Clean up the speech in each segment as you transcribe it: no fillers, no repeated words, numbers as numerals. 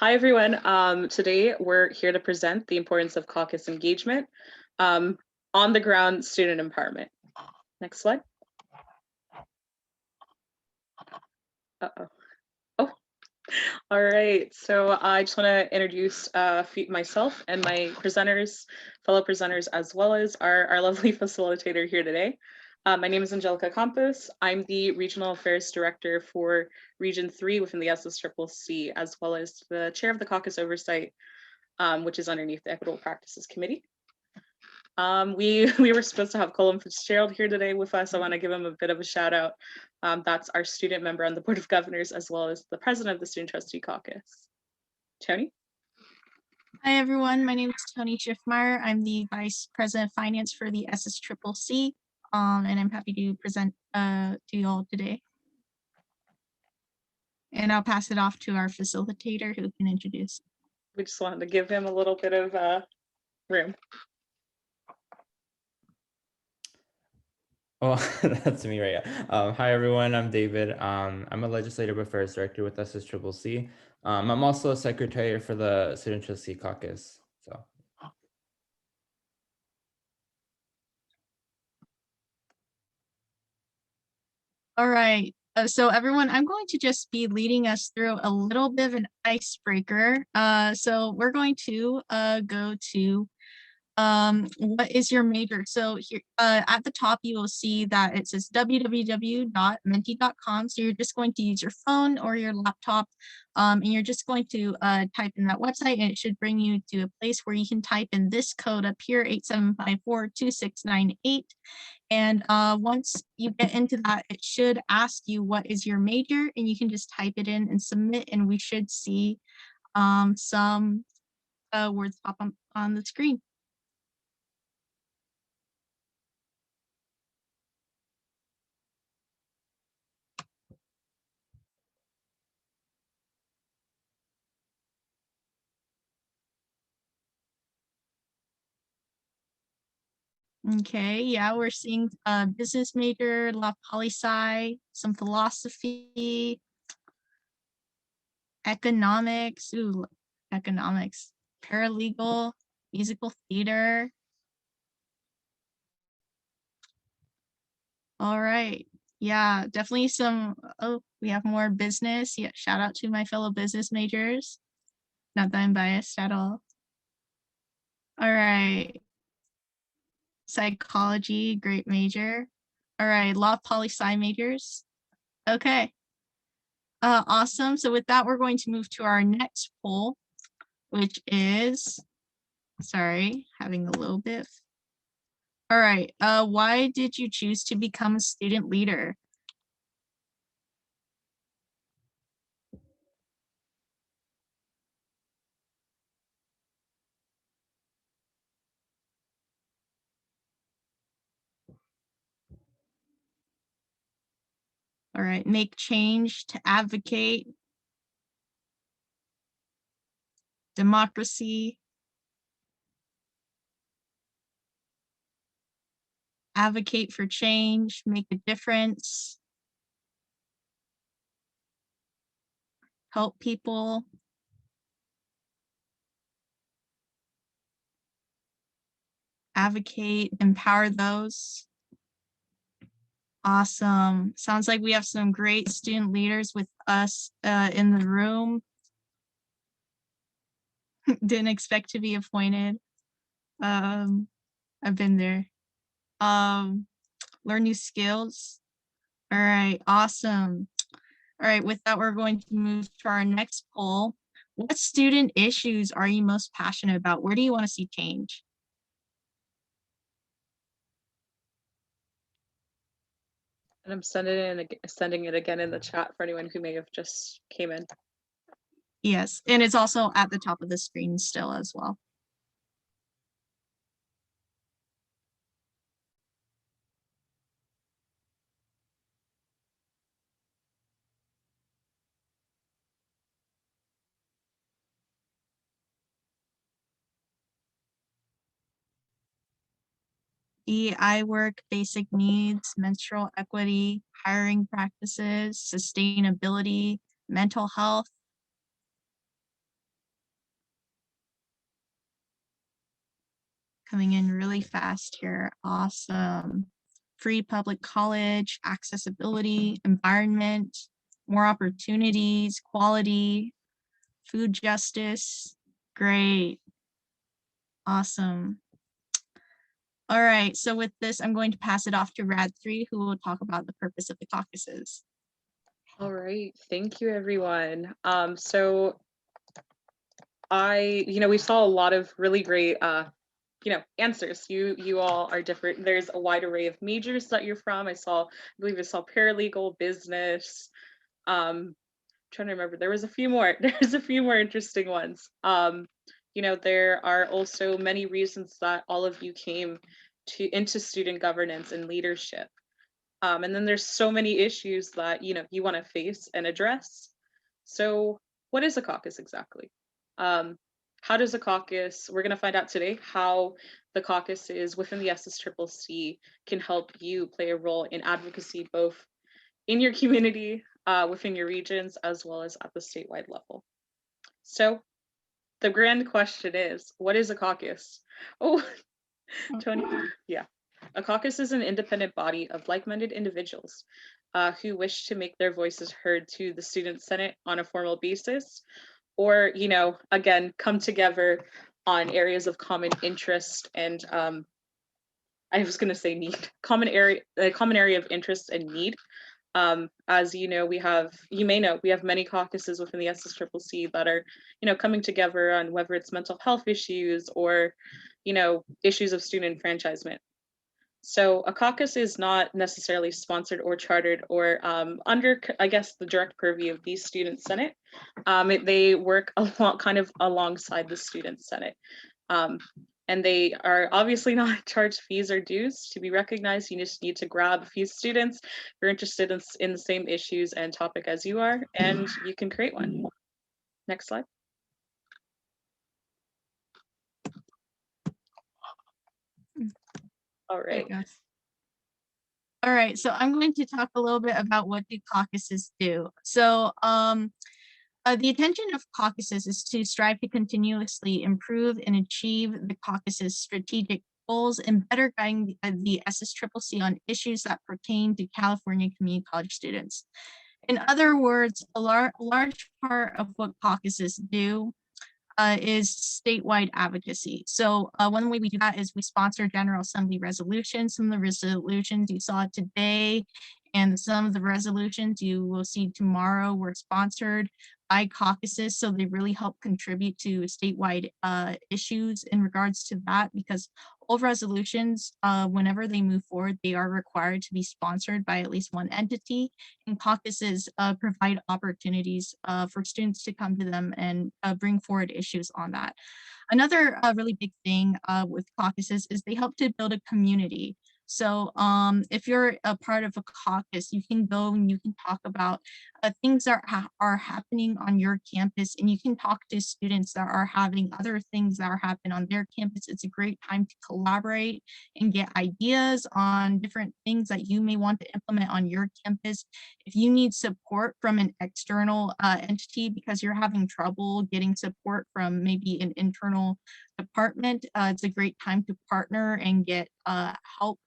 Hi, everyone. Today, we're here to present the importance of caucus engagement, on the ground student empowerment. Next slide. Uh-oh. Oh, all right. So I just want to introduce myself and my fellow presenters, as well as our lovely facilitator here today. My name is Angelica Campos. I'm the Regional Affairs Director for Region 3 within the SSCCC, as well as the Chair of the Caucus Oversight, which is underneath the Equitable Practices Committee. We were supposed to have Colin Fitzgerald here today with us. I want to give him a bit of a shout out. That's our student member on the Board of Governors, as well as the president of the Student Trustee Caucus. Tony? Hi, everyone. My name is Tony Schiffmeyer. I'm the Vice President of Finance for the SSCCC, and I'm happy to present to you all today. And I'll pass it off to our facilitator who can introduce. We just wanted to give him a little bit of room. Oh, that's me, right? Yeah. Hi, everyone. I'm David. I'm a Legislative Affairs Director with SSCCC. I'm also a Secretary for the Student Trustee Caucus. So. All right. So everyone, I'm going to just be leading us through a little bit of an icebreaker. So we're going to go to what is your major? So here at the top, you will see that it says www.menti.com. So you're just going to use your phone or your laptop, and you're just going to type in that website, and it should bring you to a place where you can type in this code up here, 87542698. And once you get into that, it should ask you what is your major, and you can just type it in and submit, and we should see some words pop up on the screen. Okay, yeah, we're seeing business major, law poli-sci, some philosophy, economics, economics, paralegal, musical theater. All right, yeah, definitely some, oh, we have more business. Yeah, shout out to my fellow business majors. Not that I'm biased at all. All right. Psychology, great major. All right, law poli-sci majors. Okay. Awesome. So with that, we're going to move to our next poll, which is, sorry, having a little bit. All right. Why did you choose to become a student leader? All right, make change, to advocate, democracy, advocate for change, make a difference, help people, advocate, empower those. Awesome. Sounds like we have some great student leaders with us in the room. Didn't expect to be appointed. I've been there. Learn new skills. All right, awesome. All right, with that, we're going to move to our next poll. What student issues are you most passionate about? Where do you want to see change? And I'm sending it again in the chat for anyone who may have just came in. Yes, and it's also at the top of the screen still as well. DEI work, basic needs, menstrual equity, hiring practices, sustainability, mental health. coming in really fast here. Awesome. Free public college, accessibility, environment, more opportunities, quality, food justice. Great. Awesome. All right, so with this, I'm going to pass it off to Rad3, who will talk about the purpose of the caucuses. All right, thank you, everyone. So we saw a lot of really great, answers. You all are different. There's a wide array of majors that you're from. I believe I saw paralegal, business. Trying to remember, there was a few more. There's a few more interesting ones. There are also many reasons that all of you came into student governance and leadership. And then there's so many issues that you want to face and address. So what is a caucus exactly? How does a caucus, we're going to find out today how the caucuses within the SSCCC can help you play a role in advocacy, both in your community, within your regions, as well as at the statewide level. So the grand question is, what is a caucus? Oh, Tony, yeah. A caucus is an independent body of like-minded individuals who wish to make their voices heard to the Student Senate on a formal basis, or, again, come together on areas of common interest and I was going to say need, common area of interest and need. As you may know, we have many caucuses within the SSCCC that are, coming together on whether it's mental health issues or, issues of student enfranchisement. So a caucus is not necessarily sponsored or chartered or under, I guess, the direct purview of the Student Senate. They work kind of alongside the Student Senate. And they are obviously not charged fees or dues to be recognized. You just need to grab a few students who are interested in the same issues and topic as you are, and you can create one. Next slide. All right. All right, so I'm going to talk a little bit about what the caucuses do. So the intention of caucuses is to strive to continuously improve and achieve the caucus's strategic goals and better guiding the SSCCC on issues that pertain to California community college students. In other words, a large part of what caucuses do is statewide advocacy. So one way we do that is we sponsor General Assembly resolutions. Some of the resolutions you saw today and some of the resolutions you will see tomorrow were sponsored by caucuses. So they really help contribute to statewide issues in regards to that, because all resolutions, whenever they move forward, they are required to be sponsored by at least one entity, and caucuses provide opportunities for students to come to them and bring forward issues on that. Another really big thing with caucuses is they help to build a community. So if you're a part of a caucus, you can go and you can talk about things that are happening on your campus, and you can talk to students that are having other things that are happening on their campus. It's a great time to collaborate and get ideas on different things that you may want to implement on your campus. If you need support from an external entity because you're having trouble getting support from maybe an internal department, it's a great time to partner and get help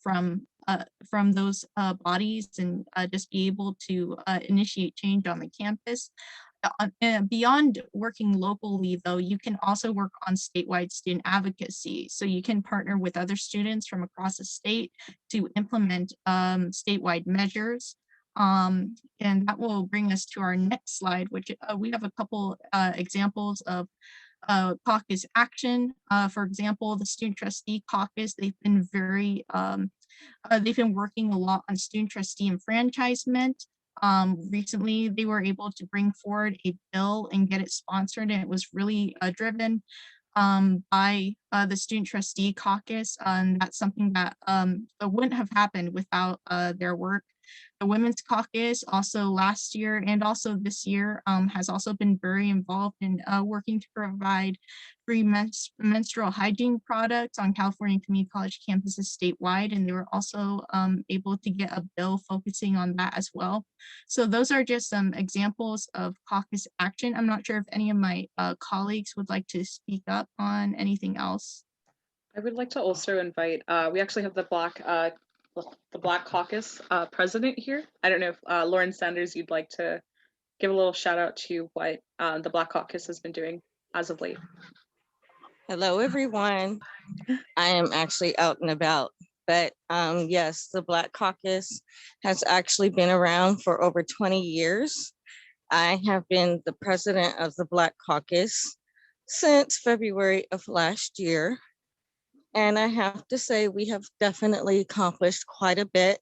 from those bodies and just be able to initiate change on the campus. Beyond working locally, though, you can also work on statewide student advocacy. So you can partner with other students from across the state to implement statewide measures. And that will bring us to our next slide, which we have a couple examples of caucus action. For example, the Student Trustee Caucus, they've been working a lot on student trustee enfranchisement. Recently, they were able to bring forward a bill and get it sponsored, and it was really driven by the Student Trustee Caucus, and that's something that wouldn't have happened without their work. The Women's Caucus also last year and also this year has also been very involved in working to provide free menstrual hygiene products on California community college campuses statewide, and they were also able to get a bill focusing on that as well. So those are just some examples of caucus action. I'm not sure if any of my colleagues would like to speak up on anything else. I would like to also invite, we actually have the Black Caucus president here. I don't know if Lauren Sanders, you'd like to give a little shout out to what the Black Caucus has been doing as of late. Hello, everyone. I am actually out and about, but yes, the Black Caucus has actually been around for over 20 years. I have been the president of the Black Caucus since February of last year. And I have to say, we have definitely accomplished quite a bit.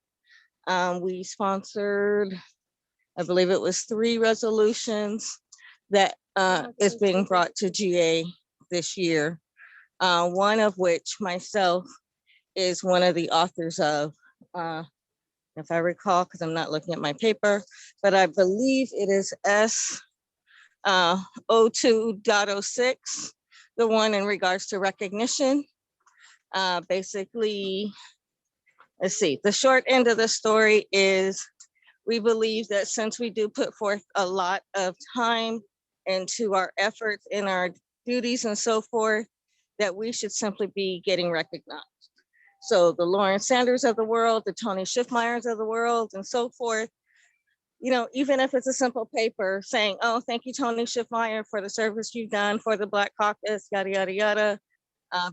We sponsored, I believe it was 3 resolutions that is being brought to GA this year. One of which myself is one of the authors of, if I recall, because I'm not looking at my paper, but I believe it is S02.06, the one in regards to recognition. Basically, let's see, the short end of the story is we believe that since we do put forth a lot of time into our efforts and our duties and so forth, that we should simply be getting recognized. So the Lauren Sanders of the world, the Tony Schiffmeyers of the world, and so forth, you know, even if it's a simple paper saying, oh, thank you, Tony Schiffmeyer, for the service you've done for the Black Caucus, yada, yada, yada,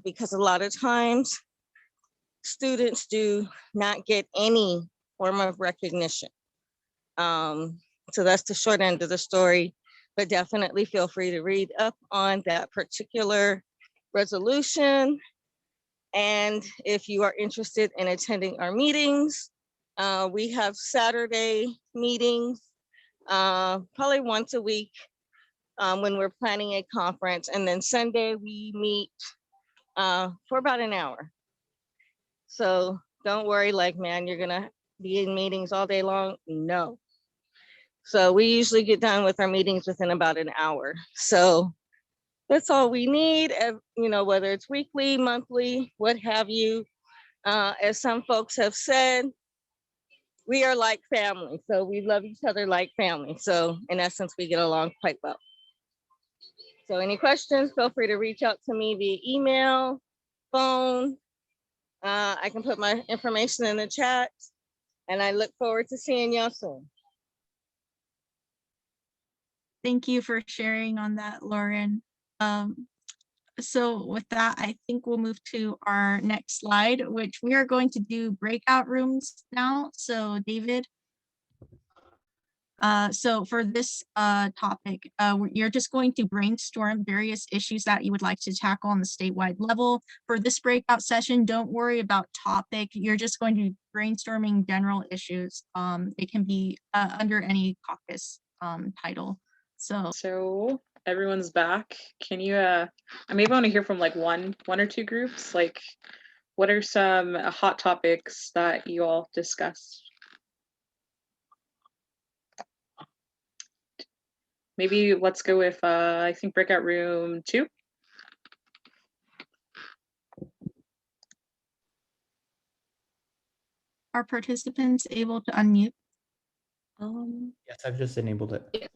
because a lot of times students do not get any form of recognition. So that's the short end of the story, but definitely feel free to read up on that particular resolution. And if you are interested in attending our meetings, we have Saturday meetings, probably once a week when we're planning a conference. And then Sunday we meet for about an hour. So don't worry, like, man, you're gonna be in meetings all day long. No. So we usually get done with our meetings within about an hour. So that's all we need, you know, whether it's weekly, monthly, what have you. As some folks have said, we are like family. So we love each other like family. So in essence, we get along quite well. So any questions, feel free to reach out to me via email, phone. I can put my information in the chat, and I look forward to seeing y'all soon. Thank you for sharing on that, Lauren. So with that, I think we'll move to our next slide, which we are going to do breakout rooms now. So David. So for this topic, you're just going to brainstorm various issues that you would like to tackle on the statewide level. For this breakout session, don't worry about topic. You're just going to be brainstorming general issues. It can be under any caucus title. So everyone's back. Can you I maybe want to hear from like one or two groups? Like, what are some hot topics that you all discussed? Maybe let's go with I think breakout room 2. Are participants able to unmute? Yes, I've just enabled it. Yeah.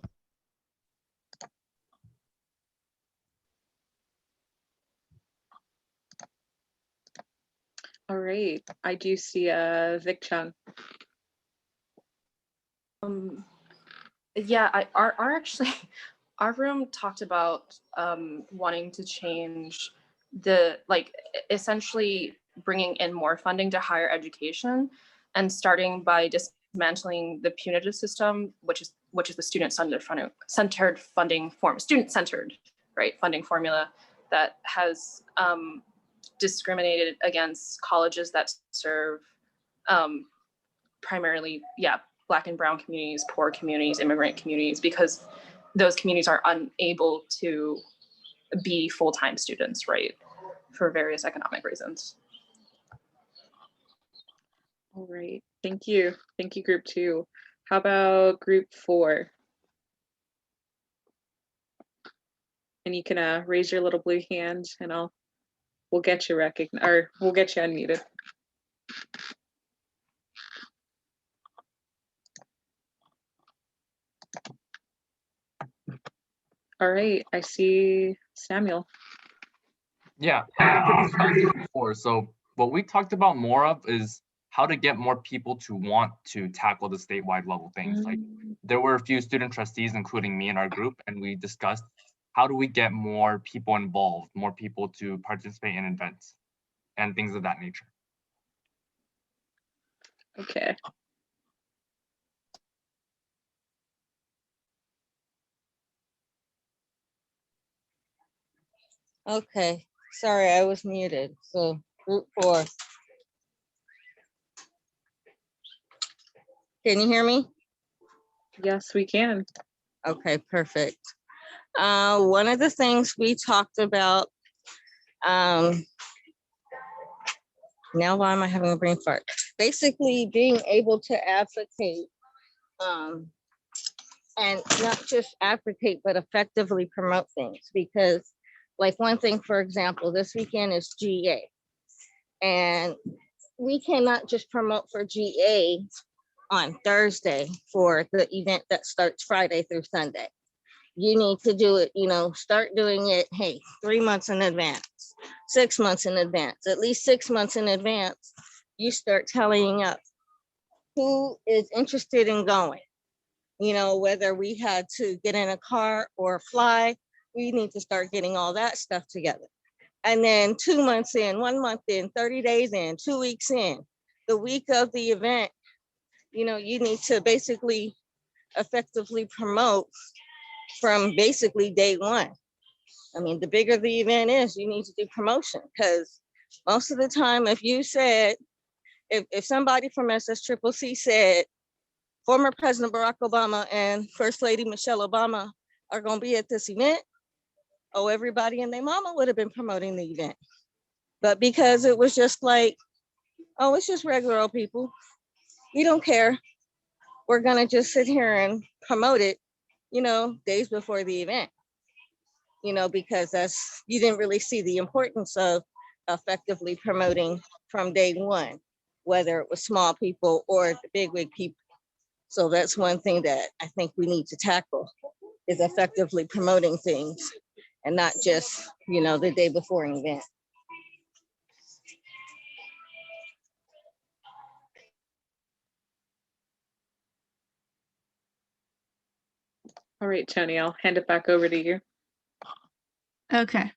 All right, I do see Vic Chung. Yeah, our actually our room talked about wanting to change the, like, essentially bringing in more funding to higher education, and starting by dismantling the punitive system, which is the student-centered funding form, student-centered, right, funding formula that has discriminated against colleges that serve primarily, Black and brown communities, poor communities, immigrant communities, because those communities are unable to be full-time students, right, for various economic reasons. All right, thank you group 2. How about group 4? And you can raise your little blue hand and we'll get you recognized, or we'll get you unmuted. All right, I see Samuel. Yeah, I pretty much answered before. So what we talked about more of is how to get more people to want to tackle the statewide level things. Like there were a few student trustees, including me in our group, and we discussed how do we get more people involved, more people to participate in events and things of that nature. Okay. Okay, sorry, I was muted. So group 4. Can you hear me? Yes, we can. Okay, perfect. One of the things we talked about, now why am I having a brain fart? Basically being able to advocate, and not just advocate, but effectively promote things. Because like one thing, for example, this weekend is GA. And we cannot just promote for GA on Thursday for the event that starts Friday through Sunday. You need to do it, start doing it, hey, 3 months in advance, 6 months in advance, at least 6 months in advance. You start tallying up who is interested in going. Whether we had to get in a car or fly, we need to start getting all that stuff together. And then 2 months in, 1 month in, 30 days in, 2 weeks in, the week of the event, you need to basically effectively promote from basically day one. I mean, the bigger the event is, you need to do promotion, because most of the time, if you said, if somebody from SSCCC said, former President Barack Obama and First Lady Michelle Obama are going to be at this event, oh, everybody and their mama would have been promoting the event. But because it was just like, oh, it's just regular old people, we don't care, we're going to just sit here and promote it, days before the event, because you didn't really see the importance of effectively promoting from day one, whether it was small people or the bigwig people. So that's one thing that I think we need to tackle, is effectively promoting things and not just, the day before an event. All right, Tony, I'll hand it back over to you. Okay.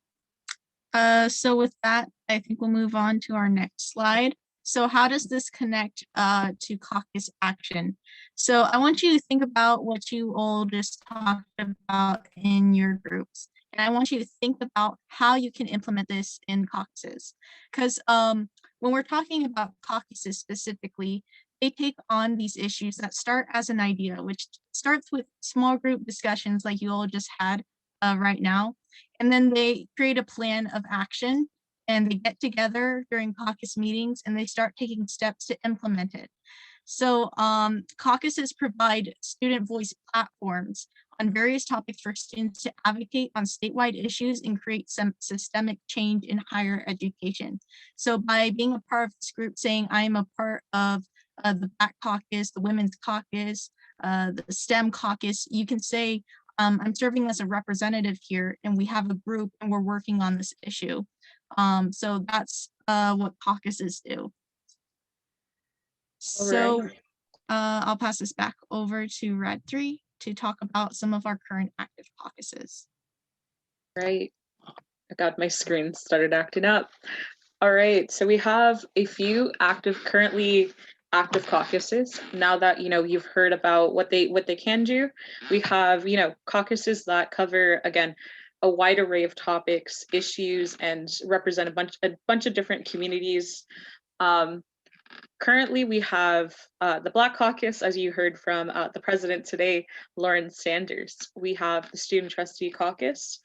So with that, I think we'll move on to our next slide. So how does this connect to caucus action? So I want you to think about what you all just talked about in your groups. And I want you to think about how you can implement this in caucuses. Because when we're talking about caucuses specifically, they take on these issues that start as an idea, which starts with small group discussions like you all just had right now. And then they create a plan of action, and they get together during caucus meetings and they start taking steps to implement it. So caucuses provide student voice platforms on various topics for students to advocate on statewide issues and create some systemic change in higher education. So by being a part of this group, saying I am a part of the Black Caucus, the Women's Caucus, the STEM Caucus, you can say, I'm serving as a representative here, and we have a group and we're working on this issue. So that's what caucuses do. So I'll pass this back over to Rad 3 to talk about some of our current active caucuses. Right. I got my screen started acting up. All right, so we have a few currently active caucuses. Now that you've heard about what they can do, we have caucuses that cover, again, a wide array of topics, issues, and represent a bunch of different communities. Currently, we have the Black Caucus, as you heard from the president today, Lauren Sanders. We have the Student Trustee Caucus.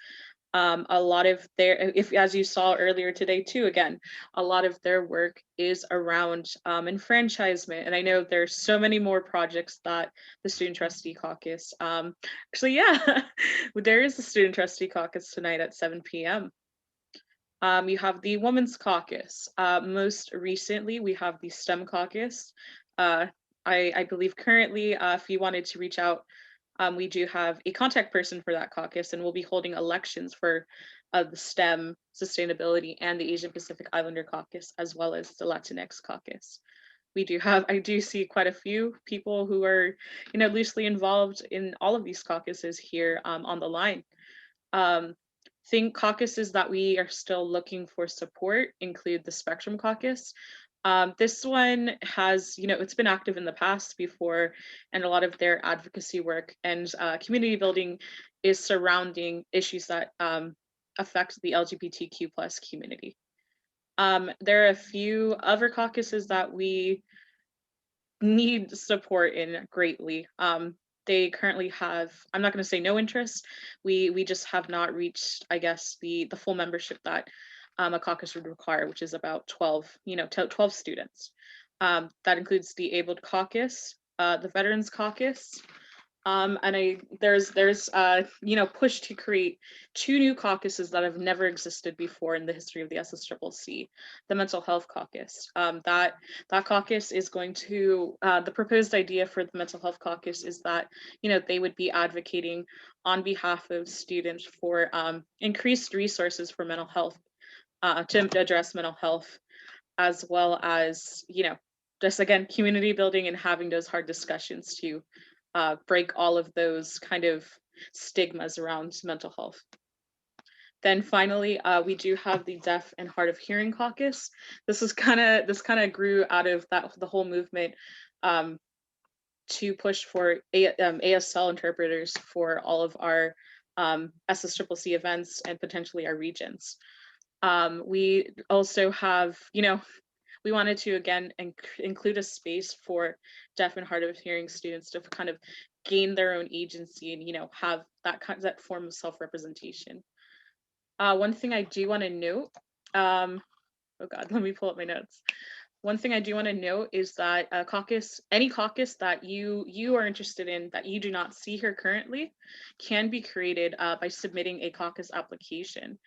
A lot of as you saw earlier today too, again, a lot of their work is around enfranchisement. And I know there's so many more projects that the Student Trustee Caucus, actually, yeah, there is a Student Trustee Caucus tonight at 7 p.m. You have the Women's Caucus. Most recently, we have the STEM Caucus. I believe currently, if you wanted to reach out We do have a contact person for that caucus, and we'll be holding elections for the STEM, sustainability, and the Asian Pacific Islander caucus, as well as the Latinx caucus. I do see quite a few people who are, loosely involved in all of these caucuses here on the line. Think caucuses that we are still looking for support include the Spectrum Caucus. This one has, it's been active in the past before, and a lot of their advocacy work and community building is surrounding issues that affect the LGBTQ plus community. There are a few other caucuses that we need support in greatly. They currently have, I'm not going to say no interest, we just have not reached, I guess, the full membership that a caucus would require, which is about 12, 12 students. That includes the Abled Caucus, the Veterans Caucus, and there's push to create 2 new caucuses that have never existed before in the history of the SSCCC. The Mental Health Caucus. That caucus is going to, the proposed idea for the Mental Health Caucus is that they would be advocating on behalf of students for increased resources for mental health, to address mental health, as well as just again community building and having those hard discussions to break all of those kind of stigmas around mental health. Then finally, we do have the Deaf and Hard of Hearing Caucus. This kind of grew out of the whole movement to push for ASL interpreters for all of our SSCCC events and potentially our regions. We also have, we wanted to again include a space for deaf and hard of hearing students to kind of gain their own agency and have that form of self-representation. One thing I do want to note, oh God, let me pull up my notes. One thing I do want to note is that any caucus that you are interested in that you do not see here currently can be created by submitting a caucus application.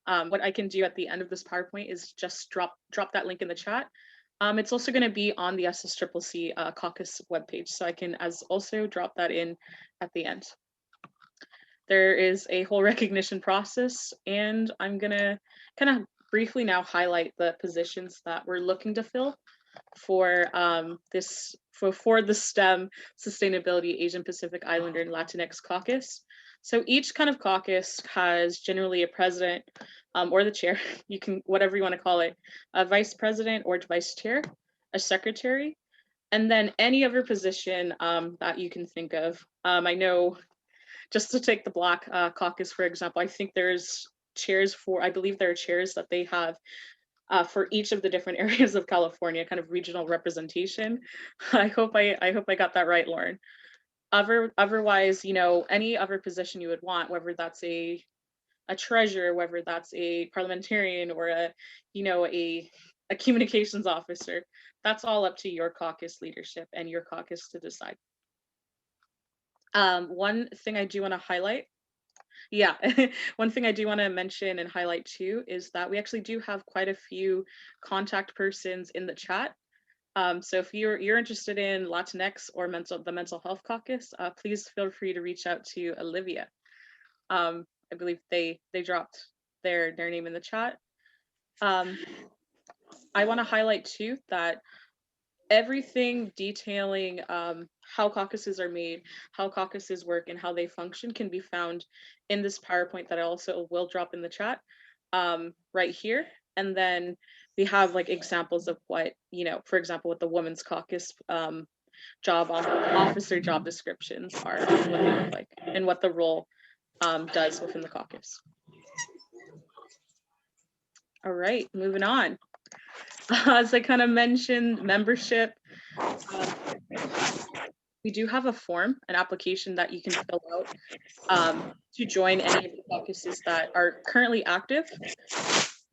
What I can do at the end of this PowerPoint is just drop that link in the chat. It's also going to be on the SSCCC caucus webpage, so I can also drop that in at the end. There is a whole recognition process, and I'm going to kind of briefly now highlight the positions that we're looking to fill for for the STEM, Sustainability, Asian Pacific Islander, and Latinx caucus. So each kind of caucus has generally a president or the chair, you can, whatever you want to call it, a vice president or vice chair, a secretary, and then any other position that you can think of. I know, just to take the Black caucus, for example, I think there's chairs I believe there are chairs that they have for each of the different areas of California, kind of regional representation. I hope I got that right, Lauren. Otherwise, any other position you would want, whether that's a treasurer, whether that's a parliamentarian or a communications officer, that's all up to your caucus leadership and your caucus to decide. One thing I do want to highlight, one thing I do want to mention and highlight too is that we actually do have quite a few contact persons in the chat. So if you're interested in Latinx or the Mental Health Caucus, please feel free to reach out to Olivia. I believe they dropped their name in the chat. I want to highlight too that everything detailing how caucuses are made, how caucuses work, and how they function can be found in this PowerPoint that I also will drop in the chat right here. And then we have like examples of what, for example, what the Women's Caucus officer job descriptions are, what they look like, and what the role does within the caucus. All right, moving on. As I kind of mentioned, membership. We do have a form, an application that you can fill out to join any of the caucuses that are currently active.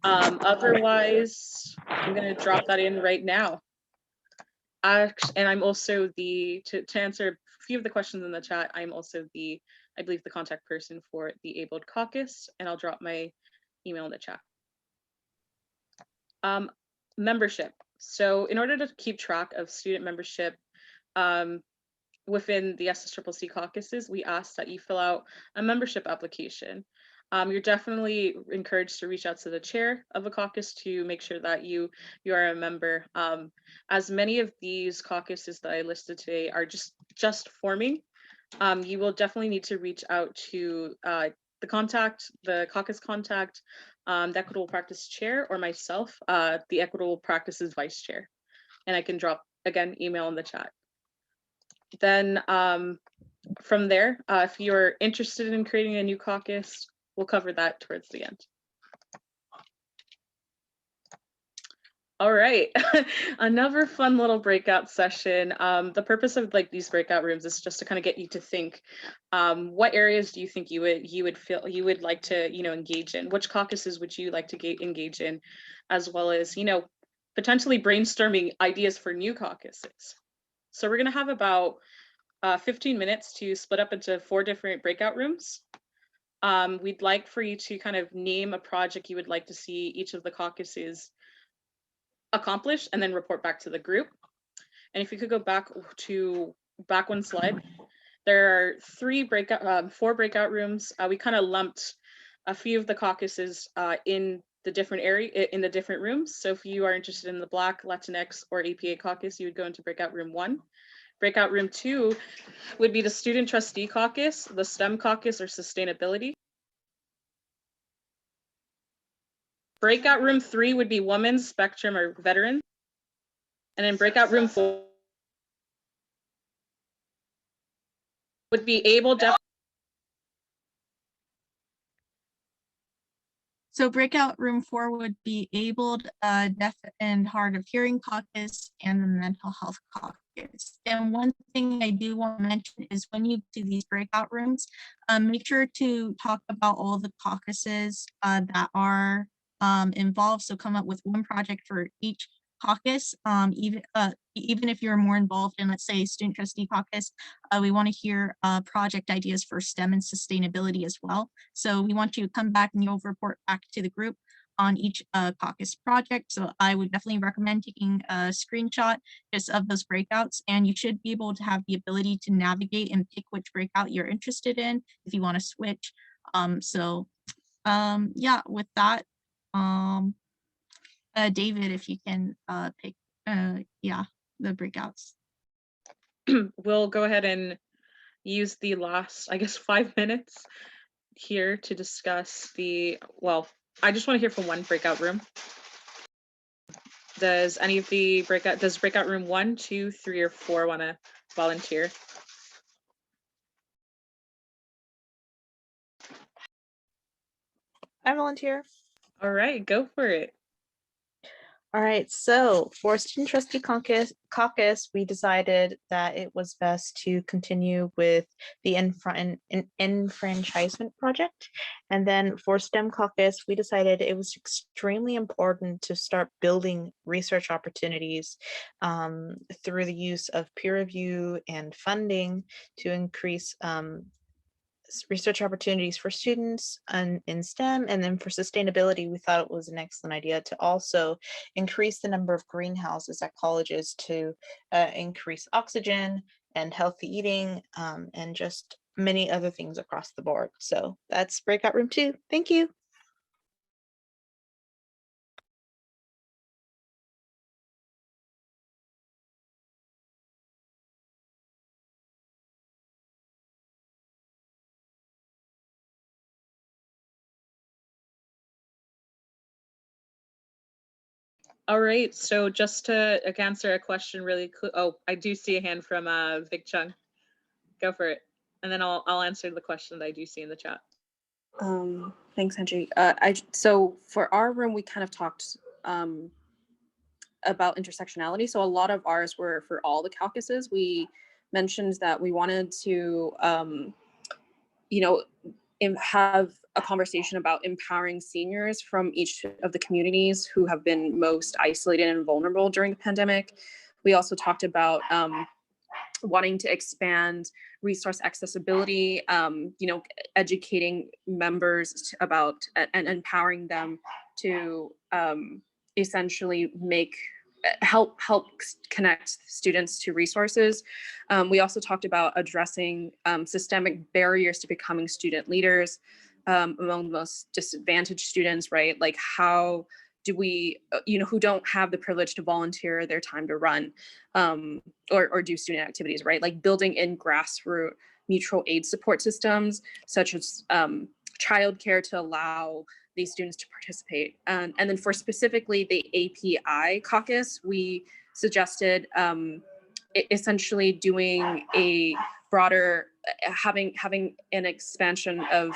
Otherwise, I'm going to drop that in right now. And I'm also to answer a few of the questions in the chat, I'm also I believe the contact person for the Abled Caucus, and I'll drop my email in the chat. Membership. So in order to keep track of student membership, within the SSCCC caucuses, we ask that you fill out a membership application. You're definitely encouraged to reach out to the chair of a caucus to make sure that you are a member. As many of these caucuses that I listed today are just forming, you will definitely need to reach out to the caucus contact, the equitable practice chair, or myself, the equitable practices vice chair. And I can drop, again, email in the chat. Then from there, if you're interested in creating a new caucus, we'll cover that towards the end. All right, another fun little breakout session. The purpose of like these breakout rooms is just to kind of get you to think, what areas do you think you would like to engage in? Which caucuses would you like to engage in, as well as potentially brainstorming ideas for new caucuses. So we're gonna have about 15 minutes to split up into 4 different breakout rooms. We'd like for you to kind of name a project you would like to see each of the caucuses accomplish and then report back to the group. And if you could go back one slide, there are 4 breakout rooms. We kind of lumped a few of the caucuses in the different rooms. So if you are interested in the Black, Latinx, or APA caucus, you would go into breakout room 1. Breakout room 2 would be the student trustee caucus, the STEM caucus, or sustainability. Breakout room 3 would be women's, spectrum, or veterans. And then breakout room 4 would be able, deaf. So breakout room 4 would be abled, deaf and hard of hearing caucus, and the mental health caucus. And one thing I do want to mention is when you do these breakout rooms, make sure to talk about all the caucuses that are involved. So come up with one project for each caucus, even if you're more involved in, let's say, student trustee caucus, we want to hear project ideas for STEM and sustainability as well. So we want you to come back and you'll report back to the group on each caucus project. So I would definitely recommend taking a screenshot just of those breakouts, and you should be able to have the ability to navigate and pick which breakout you're interested in if you want to switch. Yeah, with that, David, if you can pick, yeah, the breakouts. We'll go ahead and use the last, I guess, 5 minutes here to discuss I just want to hear from one breakout room. Does breakout room 1, 2, 3, or 4 want to volunteer? I volunteer. All right, go for it. All right, so for student trustee caucus, we decided that it was best to continue with the enfranchisement project. And then for STEM caucus, we decided it was extremely important to start building research opportunities through the use of peer review and funding to increase research opportunities for students in STEM. And then for sustainability, we thought it was an excellent idea to also increase the number of greenhouses at colleges to increase oxygen and healthy eating and just many other things across the board. So that's breakout room 2. Thank you. All right, so just to answer a question really quick. Oh, I do see a hand from Vic Chung. Go for it. And then I'll answer the question that I do see in the chat. Thanks, Angie. So for our room, we kind of talked about intersectionality. So a lot of ours were for all the caucuses. We mentioned that we wanted to, have a conversation about empowering seniors from each of the communities who have been most isolated and vulnerable during the pandemic. We also talked about wanting to expand resource accessibility, educating members about and empowering them to essentially make help connect students to resources. We also talked about addressing systemic barriers to becoming student leaders among the most disadvantaged students, right? Like how do we, who don't have the privilege to volunteer their time to run or do student activities, right? Like building in grassroots mutual aid support systems, such as childcare to allow these students to participate. And then for specifically the API caucus, we suggested essentially doing a broader, having an expansion of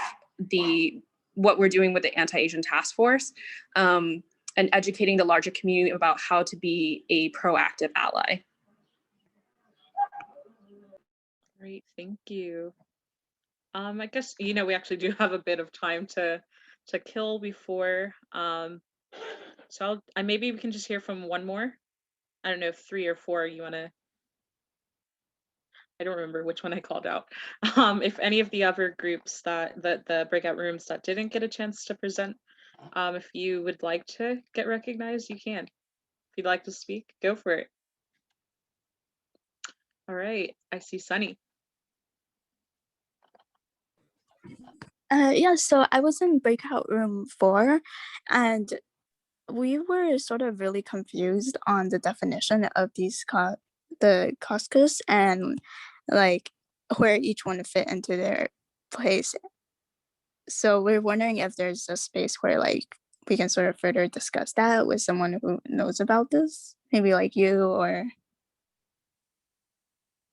what we're doing with the Anti-Asian Task Force and educating the larger community about how to be a proactive ally. Great, thank you. I guess, we actually do have a bit of time to kill before. So maybe we can just hear from one more. I don't know if 3 or 4 you want to. I don't remember which one I called out. If any of the other groups that the breakout rooms that didn't get a chance to present, if you would like to get recognized, you can. If you'd like to speak, go for it. All right, I see Sunny. Yeah, so I was in breakout room 4, and we were sort of really confused on the definition of these the Caucus and like where each one fit into their place. So we're wondering if there's a space where like we can sort of further discuss that with someone who knows about this, maybe like you or.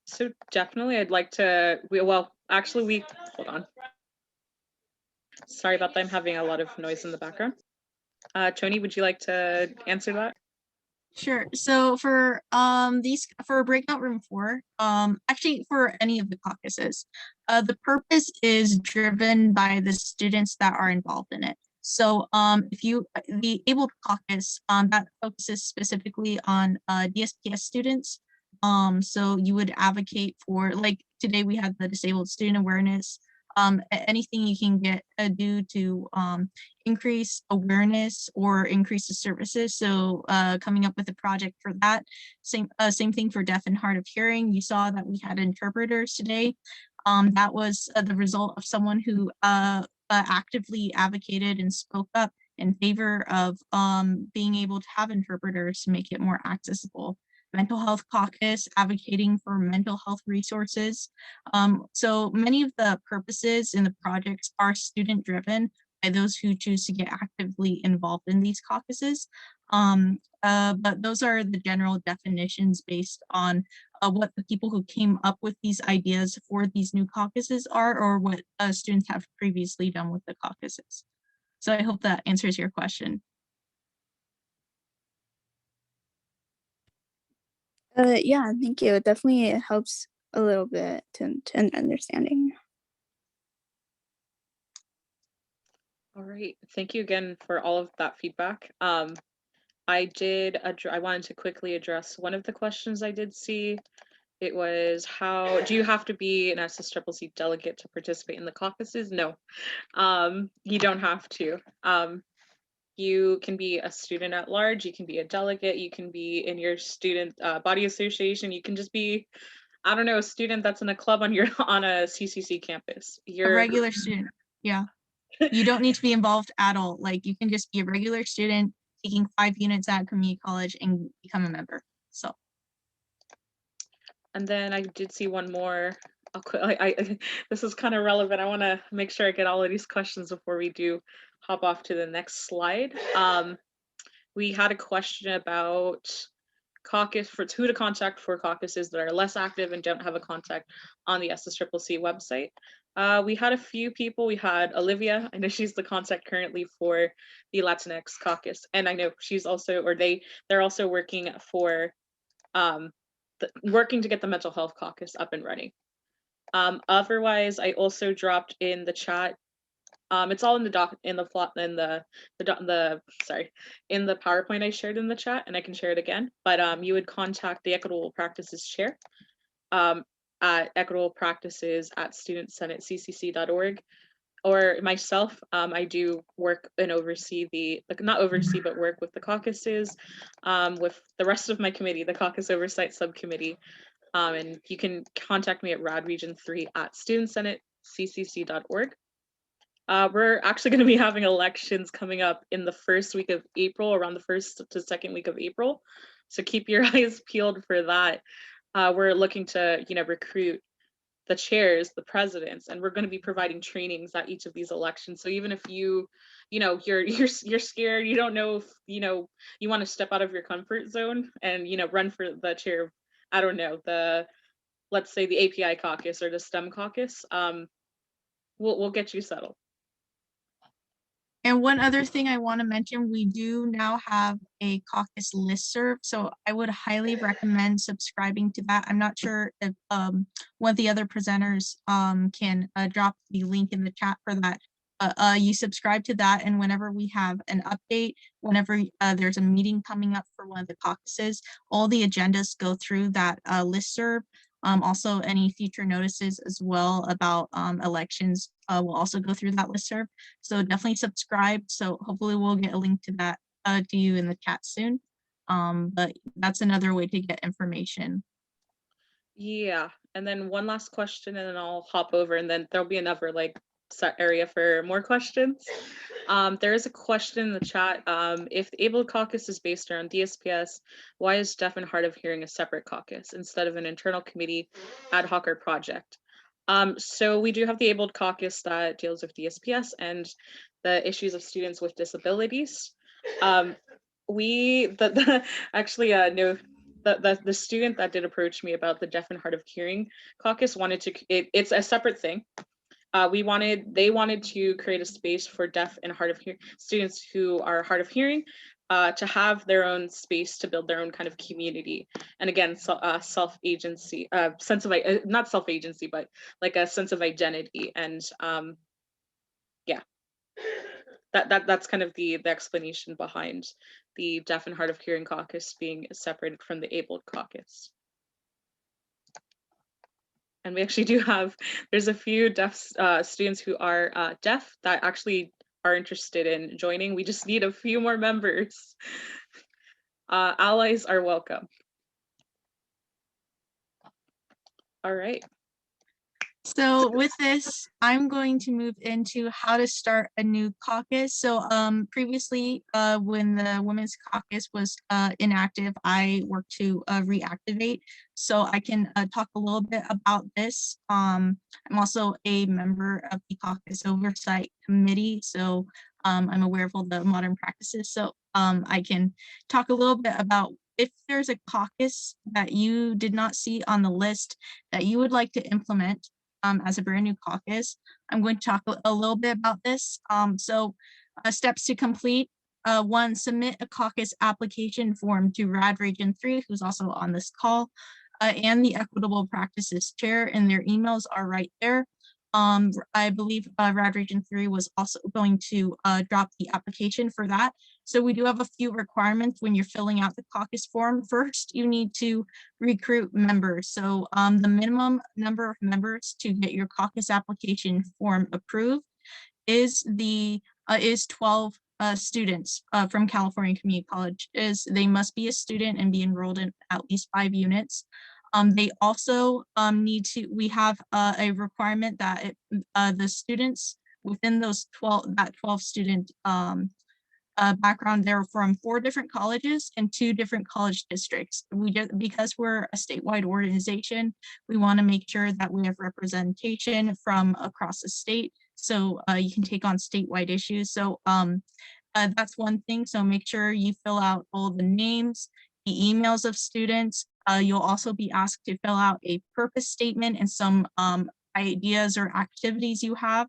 So definitely, I'd like to. Well, actually, hold on. Sorry about that. I'm having a lot of noise in the background. Tony, would you like to answer that? Sure. So for breakout room 4, actually for any of the caucuses, the purpose is driven by the students that are involved in it. So if you the Abled Caucus, that focuses specifically on DSPS students. So you would advocate for, like today we had the disabled student awareness. Anything you can do to increase awareness or increase the services. So coming up with a project for that. Same thing for deaf and hard of hearing. You saw that we had interpreters today. That was the result of someone who actively advocated and spoke up in favor of being able to have interpreters to make it more accessible. Mental Health Caucus, advocating for mental health resources. So many of the purposes in the projects are student driven by those who choose to get actively involved in these caucuses. But those are the general definitions based on what the people who came up with these ideas for these new caucuses are, or what students have previously done with the caucuses. So I hope that answers your question. Yeah, thank you. It definitely helps a little bit to understanding. All right, thank you again for all of that feedback. I wanted to quickly address one of the questions I did see. It was, do you have to be an SSCCC delegate to participate in the caucuses? No, you don't have to. You can be a student at large, you can be a delegate, you can be in your student body association, you can just be, I don't know, a student that's in a club on a CCC campus. You're a regular student, yeah. You don't need to be involved at all. Like you can just be a regular student taking 5 units at community college and become a member. So. And then I did see one more. This is kind of relevant. I want to make sure I get all of these questions before we do hop off to the next slide. We had a question about who to contact for caucuses that are less active and don't have a contact on the SSCCC website. We had a few people. We had Olivia. I know she's the contact currently for the Latinx caucus, and I know she's also, they're also working for working to get the mental health caucus up and running. Otherwise, I also dropped in the chat. It's all in the PowerPoint I shared in the chat, and I can share it again. But you would contact the Equitable Practices Chair at equitablepractices@studentsenateccc.org. or myself, I do work and oversee the, like, not oversee, but work with the caucuses, with the rest of my committee, the Caucus Oversight Subcommittee. And you can contact me at radregion3@studentsenateccc.org. We're actually going to be having elections coming up in the first week of April, around the first to second week of April. So keep your eyes peeled for that. We're looking to, recruit the chairs, the presidents, and we're going to be providing trainings at each of these elections. So even if you're scared, you don't know if you want to step out of your comfort zone and run for the chair of, I don't know, let's say the API caucus or the STEM caucus, we'll get you settled. And one other thing I want to mention, we do now have a caucus listserv, so I would highly recommend subscribing to that. I'm not sure if one of the other presenters can drop the link in the chat for that. You subscribe to that, and whenever we have an update, whenever there's a meeting coming up for one of the caucuses, all the agendas go through that listserv. Also, any future notices as well about elections will also go through that listserv. So definitely subscribe. So hopefully we'll get a link to that to you in the chat soon. But that's another way to get information. Yeah, and then one last question, and then I'll hop over, and then there'll be another set area for more questions. There is a question in the chat. If the Able Caucus is based around DSPS, why is Deaf and Hard of Hearing a separate caucus instead of an internal committee, ad hoc, or project? So we do have the Abled Caucus that deals with DSPS and the issues of students with disabilities. Actually, no. The student that did approach me about the Deaf and Hard of Hearing caucus wanted to, it's a separate thing. They wanted to create a space for deaf and hard of hearing students who are hard of hearing to have their own space to build their own kind of community. And again, self-agency, sense of, not self-agency, but like a sense of identity. And yeah, that's kind of the explanation behind the Deaf and Hard of Hearing caucus being separated from the Abled caucus. And we actually do have, there's a few deaf students who are deaf that actually are interested in joining. We just need a few more members. Allies are welcome. All right. So with this, I'm going to move into how to start a new caucus. So previously, when the Women's Caucus was inactive, I worked to reactivate. So I can talk a little bit about this. I'm also a member of the Caucus Oversight Committee. So I'm aware of all the modern practices. So I can talk a little bit about if there's a caucus that you did not see on the list that you would like to implement as a brand new caucus. I'm going to talk a little bit about this. Steps to complete. 1, submit a caucus application form to Rad Region 3, who's also on this call, and the Equitable Practices Chair, and their emails are right there. I believe Rad Region 3 was also going to drop the application for that. So we do have a few requirements when you're filling out the caucus form. First, you need to recruit members. So the minimum number of members to get your caucus application form approved is 12 students from California Community College. They must be a student and be enrolled in at least 5 units. They also we have a requirement that the students within those 12 student background, they're from 4 different colleges and 2 different college districts. Because we're a statewide organization, we want to make sure that we have representation from across the state. So you can take on statewide issues. So that's one thing. So make sure you fill out all the names, the emails of students. You'll also be asked to fill out a purpose statement and some ideas or activities you have.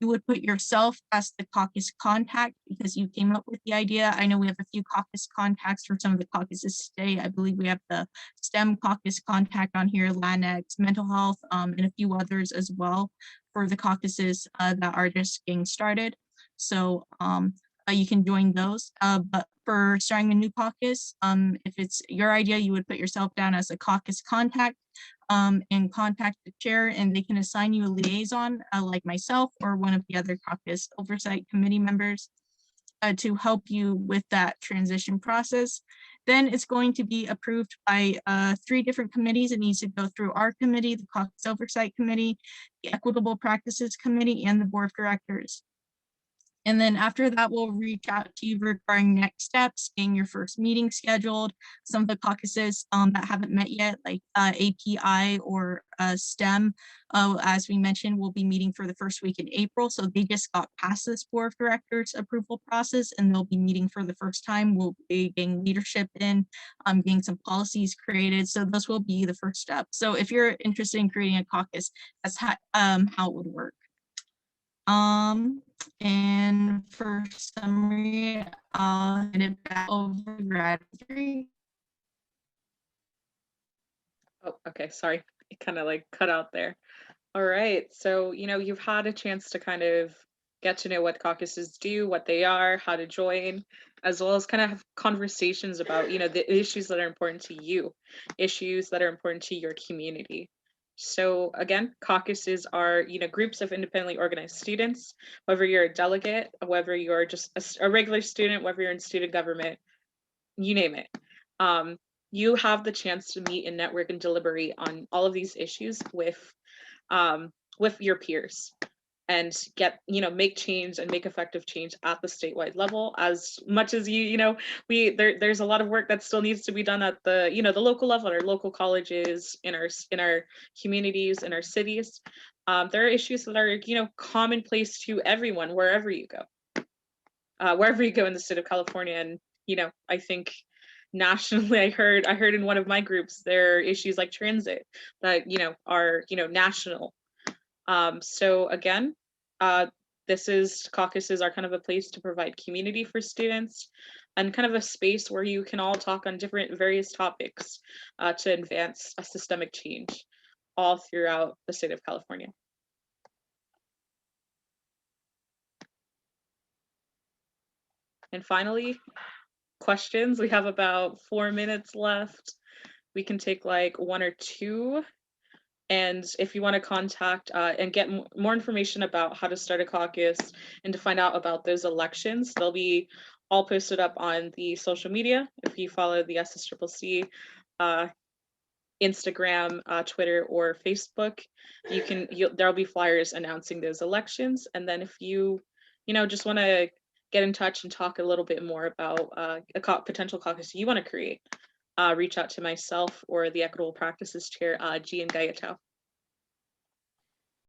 You would put yourself as the caucus contact because you came up with the idea. I know we have a few caucus contacts for some of the caucuses today. I believe we have the STEM caucus contact on here, Latinx, mental health, and a few others as well for the caucuses that are just getting started. So you can join those. But for starting a new caucus, if it's your idea, you would put yourself down as a caucus contact and contact the chair, and they can assign you a liaison like myself or one of the other caucus oversight committee members to help you with that transition process. Then it's going to be approved by 3 different committees. It needs to go through our committee, the Caucus Oversight Committee, the Equitable Practices Committee, and the Board of Directors. And then after that, we'll reach out to you regarding next steps, getting your first meeting scheduled. Some of the caucuses that haven't met yet, like API or STEM, as we mentioned, will be meeting for the first week in April. So they just got past this Board of Directors approval process, and they'll be meeting for the first time. We'll be getting leadership in, getting some policies created. So those will be the first step. So if you're interested in creating a caucus, that's how it would work. And for summary, I'll hand it back over to Bradley. Oh, okay, sorry. It kind of like cut out there. All right, so, you've had a chance to kind of get to know what caucuses do, what they are, how to join, as well as kind of have conversations about, the issues that are important to you, issues that are important to your community. So again, caucuses are, groups of independently organized students, whether you're a delegate, whether you're just a regular student, whether you're in student government, you name it. You have the chance to meet and network and deliberate on all of these issues with your peers and get, make change and make effective change at the statewide level. As much as there's a lot of work that still needs to be done at the, the local level, our local colleges, in our communities, in our cities. There are issues that are, commonplace to everyone, wherever you go in the state of California. And, I think nationally, I heard in one of my groups, there are issues like transit that, are, national. So again, caucuses are kind of a place to provide community for students and kind of a space where you can all talk on various topics to advance a systemic change all throughout the state of California. And finally, questions. We have about 4 minutes left. We can take like 1 or 2. And if you want to contact and get more information about how to start a caucus and to find out about those elections, they'll be all posted up on the social media. If you follow the SSCCC Instagram, Twitter, or Facebook, there'll be flyers announcing those elections. And then if you just want to get in touch and talk a little bit more about a potential caucus you want to create, reach out to myself or the Equitable Practices Chair, Gian Gayeto.